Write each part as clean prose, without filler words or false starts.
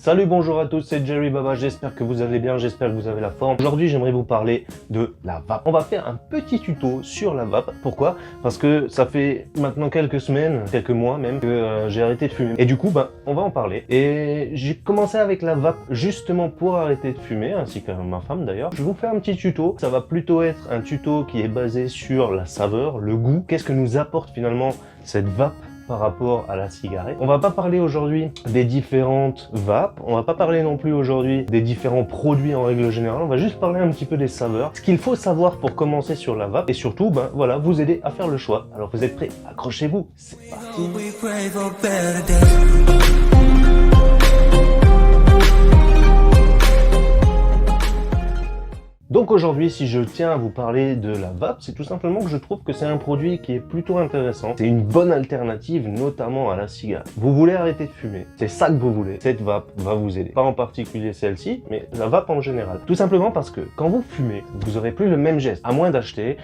Salut, bonjour à tous, c'est Jerry Baba, j'espère que vous allez bien, j'espère que vous avez la forme. Aujourd'hui, j'aimerais vous parler de la vape. On va faire un petit tuto sur la vape. Pourquoi? Parce que ça fait maintenant quelques semaines, quelques mois même, que j'ai arrêté de fumer. Et du coup, on va en parler. Et j'ai commencé avec la vape justement pour arrêter de fumer, ainsi que ma femme d'ailleurs. Je vais vous faire un petit tuto. Ça va plutôt être un tuto qui est basé sur la saveur, le goût. Qu'est-ce que nous apporte finalement cette vape par rapport à la cigarette. On va pas parler aujourd'hui des différentes vapes, on va pas parler non plus aujourd'hui des différents produits en règle générale, on va juste parler un petit peu des saveurs, ce qu'il faut savoir pour commencer sur la vape et surtout, voilà, vous aider à faire le choix. Alors vous êtes prêts? Accrochez-vous, c'est parti. Donc aujourd'hui, si je tiens à vous parler de la vape, c'est tout simplement que je trouve que c'est un produit qui est plutôt intéressant. C'est une bonne alternative, notamment à la cigarette. Vous voulez arrêter de fumer, c'est ça que vous voulez. Cette vape va vous aider. Pas en particulier celle-ci, mais la vape en général. Tout simplement parce que quand vous fumez, vous n'aurez plus le même geste, à moins d'acheter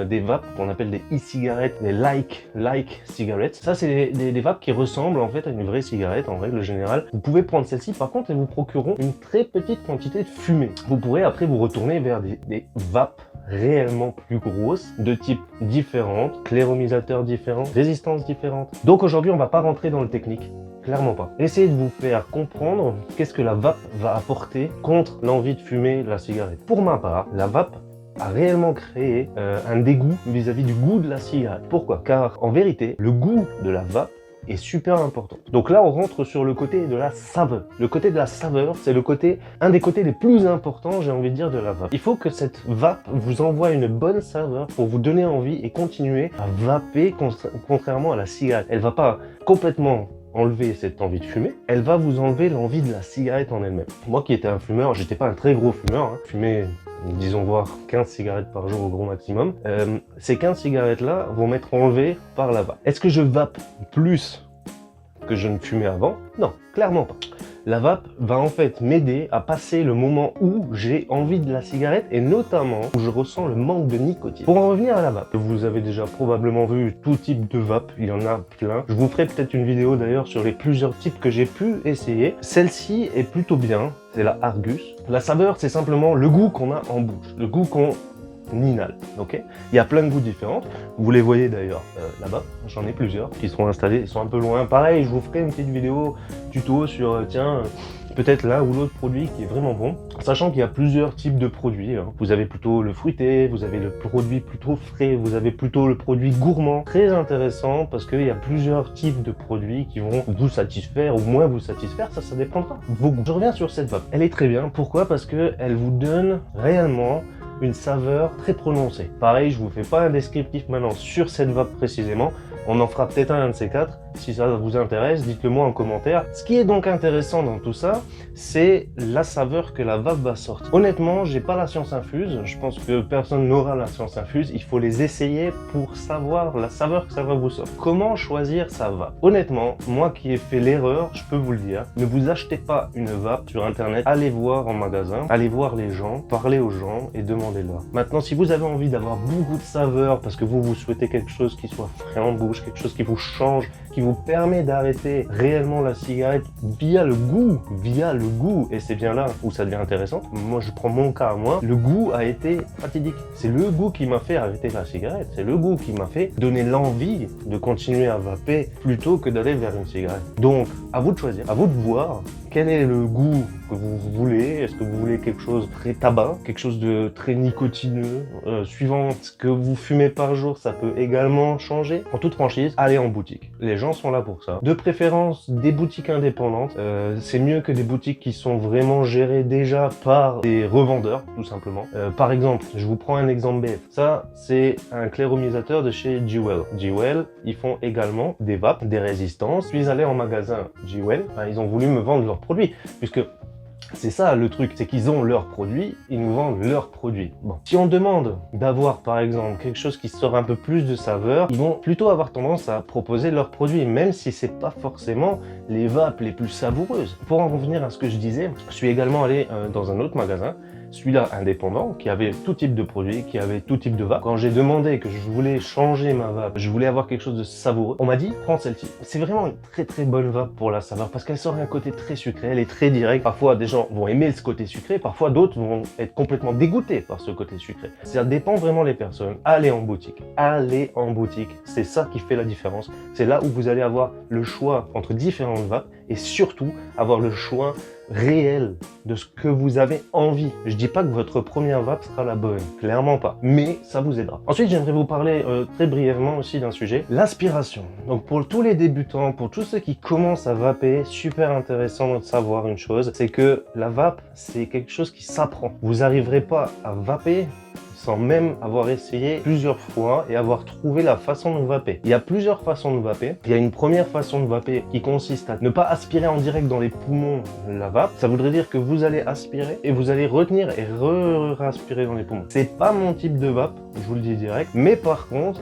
des vapes qu'on appelle des e-cigarettes, des like cigarettes. Ça, c'est des vapes qui ressemblent en fait à une vraie cigarette en règle générale. Vous pouvez prendre celle-ci, par contre, elles vous procureront une très petite quantité de fumée. Vous pourrez après vous retourner vers des vapes réellement plus grosses, de type différentes, clairomisateurs différents, résistances différentes. Donc aujourd'hui, on va pas rentrer dans le technique. Clairement pas. Essayez de vous faire comprendre qu'est-ce que la vape va apporter contre l'envie de fumer la cigarette. Pour ma part, la vape a réellement créé un dégoût vis-à-vis du goût de la cigarette. Pourquoi? Car en vérité, le goût de la vape est super important. Donc là, on rentre sur le côté de la saveur. Le côté de la saveur, c'est un des côtés les plus importants, j'ai envie de dire, de la vape. Il faut que cette vape vous envoie une bonne saveur pour vous donner envie et continuer à vaper contrairement à la cigarette. Elle va pas complètement enlever cette envie de fumer, elle va vous enlever l'envie de la cigarette en elle-même. Moi qui étais un fumeur, j'étais pas un très gros fumeur, fumais disons voir 15 cigarettes par jour au gros maximum, ces 15 cigarettes-là vont m'être enlevées par la vape. Est-ce que je vape plus que je ne fumais avant? Non, clairement pas. La vape va en fait m'aider à passer le moment où j'ai envie de la cigarette et notamment où je ressens le manque de nicotine. Pour en revenir à la vape, vous avez déjà probablement vu tout type de vape, il y en a plein. Je vous ferai peut-être une vidéo d'ailleurs sur les plusieurs types que j'ai pu essayer. Celle-ci est plutôt bien, c'est la Argus. La saveur, c'est simplement le goût qu'on a en bouche, le goût qu'on inhale, ok? Il y a plein de goûts différents. Vous les voyez d'ailleurs là-bas. J'en ai plusieurs qui seront installés. Ils sont un peu loin. Pareil, je vous ferai une petite vidéo tuto sur peut-être l'un ou l'autre produit qui est vraiment bon. Sachant qu'il y a plusieurs types de produits. Vous avez plutôt le fruité, vous avez le produit plutôt frais, vous avez plutôt le produit gourmand. Très intéressant parce qu'il y a plusieurs types de produits qui vont vous satisfaire ou moins vous satisfaire. Ça dépendra de vos goûts. Je reviens sur cette vape. Elle est très bien. Pourquoi? Parce qu'elle vous donne réellement une saveur très prononcée. Pareil, je vous fais pas un descriptif maintenant sur cette vape précisément. On en fera peut-être un de ces quatre. Si ça vous intéresse, dites-le moi en commentaire. Ce qui est donc intéressant dans tout ça, c'est la saveur que la vape va sortir. Honnêtement, j'ai pas la science infuse. Je pense que personne n'aura la science infuse. Il faut les essayer pour savoir la saveur que ça va vous sortir. Comment choisir sa vape? Honnêtement, moi qui ai fait l'erreur, je peux vous le dire, ne vous achetez pas une vape sur internet. Allez voir en magasin, allez voir les gens, parlez aux gens et demandez-leur. Maintenant, si vous avez envie d'avoir beaucoup de saveur parce que vous souhaitez quelque chose qui soit frais en bouche, quelque chose qui vous change, qui vous permet d'arrêter réellement la cigarette via le goût, et c'est bien là où ça devient intéressant. Moi, je prends mon cas à moi, le goût a été fatidique. C'est le goût qui m'a fait arrêter la cigarette, c'est le goût qui m'a fait donner l'envie de continuer à vaper plutôt que d'aller vers une cigarette. Donc, à vous de choisir, à vous de voir quel est le goût que vous voulez. Est-ce que vous voulez quelque chose de très tabac, quelque chose de très nicotineux, suivant ce que vous fumez par jour, ça peut également changer. En toute franchise, allez en boutique. Les gens sont là pour ça. De préférence, des boutiques indépendantes. C'est mieux que des boutiques qui sont vraiment gérées déjà par des revendeurs, tout simplement. Par exemple, je vous prends un exemple BF. Ça, c'est un clairomisateur de chez Jewel. Jewel, ils font également des vapes, des résistances. Je suis allé en magasin Jewel, ils ont voulu me vendre leurs produits, puisque c'est ça le truc, c'est qu'ils ont leurs produits, ils nous vendent leurs produits. Bon. Si on demande d'avoir par exemple quelque chose qui sort un peu plus de saveur, ils vont plutôt avoir tendance à proposer leurs produits, même si c'est pas forcément les vapes les plus savoureuses. Pour en revenir à ce que je disais, je suis également allé dans un autre magasin celui-là indépendant, qui avait tout type de produits, qui avait tout type de vape. Quand j'ai demandé que je voulais changer ma vape, je voulais avoir quelque chose de savoureux, on m'a dit prends celle-ci. C'est vraiment une très bonne vape pour la saveur parce qu'elle sort un côté très sucré, elle est très directe. Parfois des gens vont aimer ce côté sucré, parfois d'autres vont être complètement dégoûtés par ce côté sucré. Ça dépend vraiment des personnes. Allez en boutique, c'est ça qui fait la différence. C'est là où vous allez avoir le choix entre différentes vapes et surtout avoir le choix réel de ce que vous avez envie. Je dis pas que votre première vape sera la bonne, clairement pas, mais ça vous aidera. Ensuite, j'aimerais vous parler très brièvement aussi d'un sujet, l'aspiration. Donc pour tous les débutants, pour tous ceux qui commencent à vaper, super intéressant de savoir une chose, c'est que la vape, c'est quelque chose qui s'apprend. Vous n'arriverez pas à vaper sans même avoir essayé plusieurs fois et avoir trouvé la façon de vaper. Il y a plusieurs façons de vaper. Il y a une première façon de vaper qui consiste à ne pas aspirer en direct dans les poumons la vape. Ça voudrait dire que vous allez aspirer et vous allez retenir et re-aspirer dans les poumons. C'est pas mon type de vape, je vous le dis direct, mais par contre,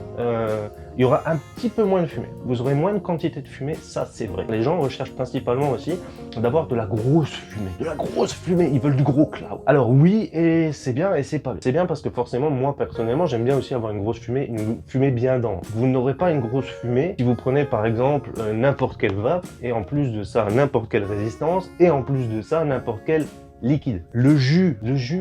il y aura un petit peu moins de fumée. Vous aurez moins de quantité de fumée, ça c'est vrai. Les gens recherchent principalement aussi d'avoir de la grosse fumée. De la grosse fumée, ils veulent du gros cloud. Alors oui, et c'est bien et c'est pas bien. C'est bien parce que forcément, moi personnellement, j'aime bien aussi avoir une grosse fumée, une fumée bien dense. Vous n'aurez pas une grosse fumée si vous prenez par exemple n'importe quelle vape et en plus de ça, n'importe quelle résistance et en plus de ça, n'importe quelle liquide. Le jus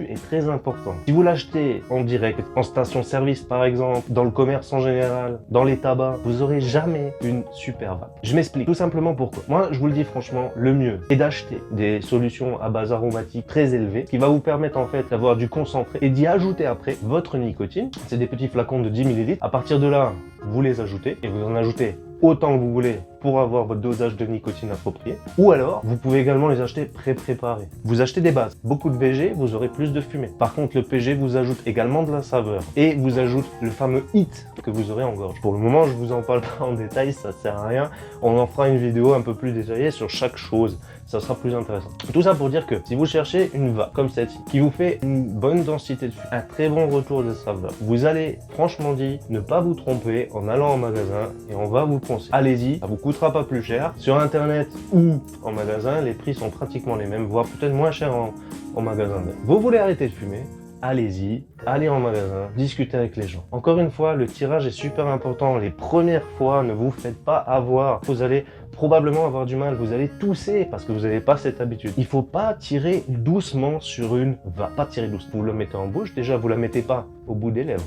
est très important. Si vous l'achetez en direct, en station-service par exemple, dans le commerce en général, dans les tabacs, vous aurez jamais une super vape. Je m'explique tout simplement pourquoi. Moi, je vous le dis franchement, le mieux est d'acheter des solutions à base aromatique très élevée qui va vous permettre en fait d'avoir du concentré et d'y ajouter après votre nicotine. C'est des petits flacons de 10 ml. À partir de là, vous les ajoutez et vous en ajoutez autant que vous voulez pour avoir votre dosage de nicotine approprié. Ou alors, vous pouvez également les acheter pré-préparés. Vous achetez des bases. Beaucoup de VG, vous aurez plus de fumée. Par contre, le PG vous ajoute également de la saveur et vous ajoute le fameux hit que vous aurez en gorge. Pour le moment, je vous en parle pas en détail, ça sert à rien. On en fera une vidéo un peu plus détaillée sur chaque chose. Ça sera plus intéressant. Tout ça pour dire que si vous cherchez une vape comme celle-ci, qui vous fait une bonne densité de fumée, un très bon retour de saveur, vous allez, franchement dit, ne pas vous tromper en allant en magasin et on va vous conseiller. Allez-y, ça vous coûtera pas plus cher. Sur internet ou en magasin, les prix sont pratiquement les mêmes, voire peut-être moins cher en magasin. Vous voulez arrêter de fumer? Allez-y, allez en magasin, discutez avec les gens. Encore une fois, le tirage est super important. Les premières fois, ne vous faites pas avoir. Vous allez probablement avoir du mal, vous allez tousser parce que vous n'avez pas cette habitude. Il faut pas tirer doucement sur une vape. Pas tirer doucement. Vous le mettez en bouche, déjà vous la mettez pas au bout des lèvres.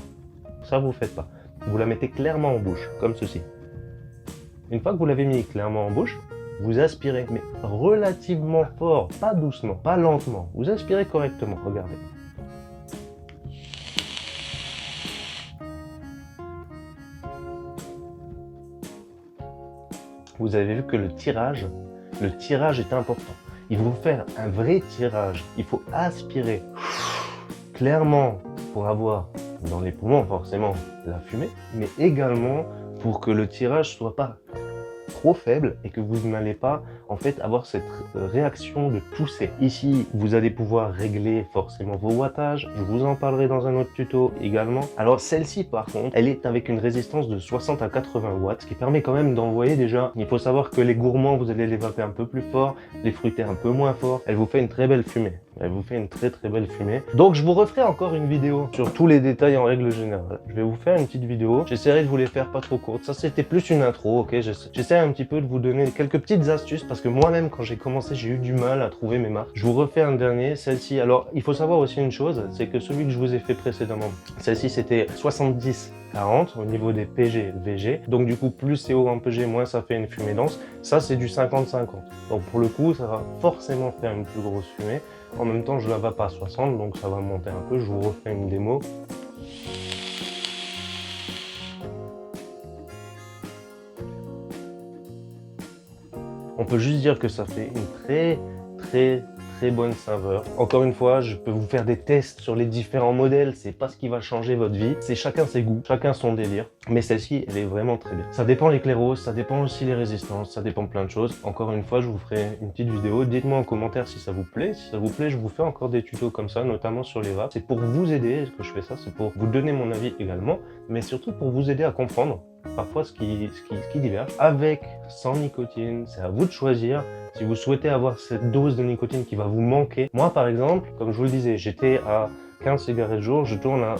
Ça vous faites pas. Vous la mettez clairement en bouche, comme ceci. Une fois que vous l'avez mis clairement en bouche, vous aspirez, mais relativement fort, pas doucement, pas lentement. Vous aspirez correctement, regardez. Vous avez vu que le tirage est important. Il faut faire un vrai tirage. Il faut aspirer clairement pour avoir dans les poumons forcément la fumée, mais également pour que le tirage soit pas trop faible et que vous n'allez pas en fait avoir cette réaction de tousser. Ici, vous allez pouvoir régler forcément vos wattages. Je vous en parlerai dans un autre tuto également. Alors celle-ci par contre, elle est avec une résistance de 60 à 80 watts, ce qui permet quand même d'envoyer déjà. Il faut savoir que les gourmands, vous allez les vaper un peu plus fort, les fruités un peu moins fort. Elle vous fait une très belle fumée. Elle vous fait une très belle fumée. Donc je vous referai encore une vidéo sur tous les détails en règle générale. Je vais vous faire une petite vidéo. J'essaierai de vous les faire pas trop courtes. Ça c'était plus une intro, ok. J'essaie un petit peu de vous donner quelques petites astuces parce que moi-même quand j'ai commencé j'ai eu du mal à trouver mes marques. Je vous refais un dernier, celle-ci. Alors il faut savoir aussi une chose, c'est que celui que je vous ai fait précédemment, celle-ci c'était 70-40 au niveau des PG VG. Donc du coup plus c'est haut en PG, moins ça fait une fumée dense. Ça c'est du 50-50. Donc pour le coup ça va forcément faire une plus grosse fumée. En même temps, je la vape à 60, donc ça va monter un peu. Je vous refais une démo. On peut juste dire que ça fait une très bonne saveur. Encore une fois, je peux vous faire des tests sur les différents modèles. C'est pas ce qui va changer votre vie. C'est chacun ses goûts, chacun son délire. Mais celle-ci, elle est vraiment très bien. Ça dépend les clairos, ça dépend aussi les résistances, ça dépend plein de choses. Encore une fois, je vous ferai une petite vidéo. Dites-moi en commentaire si ça vous plaît. Si ça vous plaît, je vous fais encore des tutos comme ça, notamment sur les vapes. C'est pour vous aider que je fais ça. C'est pour vous donner mon avis également, mais surtout pour vous aider à comprendre parfois ce qui diverge. Avec, sans nicotine, c'est à vous de choisir. Si vous souhaitez avoir cette dose de nicotine qui va vous manquer, moi par exemple, comme je vous le disais, j'étais à 15 cigarettes jour, je tourne à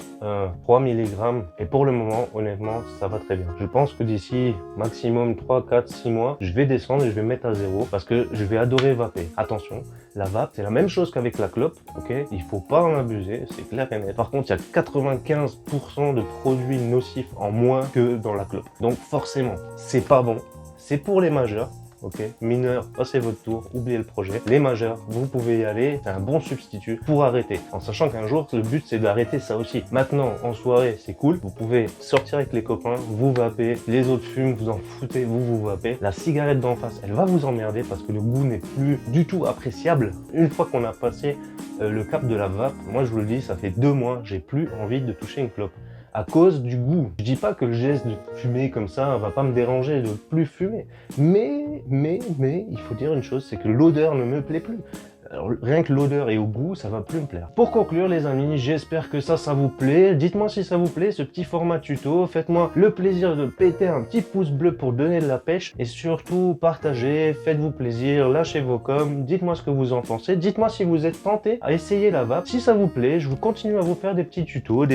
3 mg et pour le moment, honnêtement, ça va très bien. Je pense que d'ici maximum 3, 4, 6 mois, je vais descendre et je vais mettre à 0 parce que je vais adorer vaper. Attention, la vape, c'est la même chose qu'avec la clope, ok? Il faut pas en abuser, c'est clair et net. Par contre, il y a 95% de produits nocifs en moins que dans la clope. Donc forcément, c'est pas bon. C'est pour les majeurs. Ok, mineurs, passez votre tour, oubliez le projet. Les majeurs, vous pouvez y aller, c'est un bon substitut pour arrêter. En sachant qu'un jour, le but c'est d'arrêter ça aussi. Maintenant, en soirée, c'est cool, vous pouvez sortir avec les copains, vous vapez, les autres fument, vous en foutez, vous vapez. La cigarette d'en face, elle va vous emmerder parce que le goût n'est plus du tout appréciable. Une fois qu'on a passé le cap de la vape, moi je vous le dis, ça fait 2 mois, j'ai plus envie de toucher une clope. À cause du goût. Je dis pas que le geste de fumer comme ça va pas me déranger de plus fumer. Mais, il faut dire une chose, c'est que l'odeur ne me plaît plus. Alors, rien que l'odeur et au goût, ça va plus me plaire. Pour conclure les amis, j'espère que ça vous plaît. Dites-moi si ça vous plaît, ce petit format tuto. Faites-moi le plaisir de péter un petit pouce bleu pour donner de la pêche. Et surtout, partagez, faites-vous plaisir, lâchez vos coms. Dites-moi ce que vous en pensez. Dites-moi si vous êtes tenté à essayer la vape. Si ça vous plaît, je vous continue à vous faire des petits tutos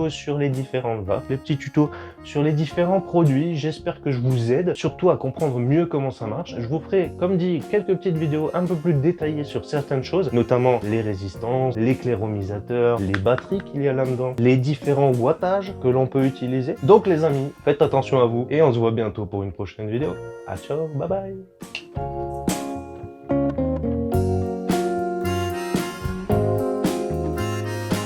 sur les différentes vapes, des petits tutos sur les différents produits. J'espère que je vous aide, surtout à comprendre mieux comment ça marche. Je vous ferai, comme dit, quelques petites vidéos un peu plus détaillées sur certaines choses, notamment les résistances, l'éclairomisateur, les batteries qu'il y a là-dedans, les différents wattages que l'on peut utiliser. Donc les amis, faites attention à vous et on se voit bientôt pour une prochaine vidéo. À ciao, bye bye.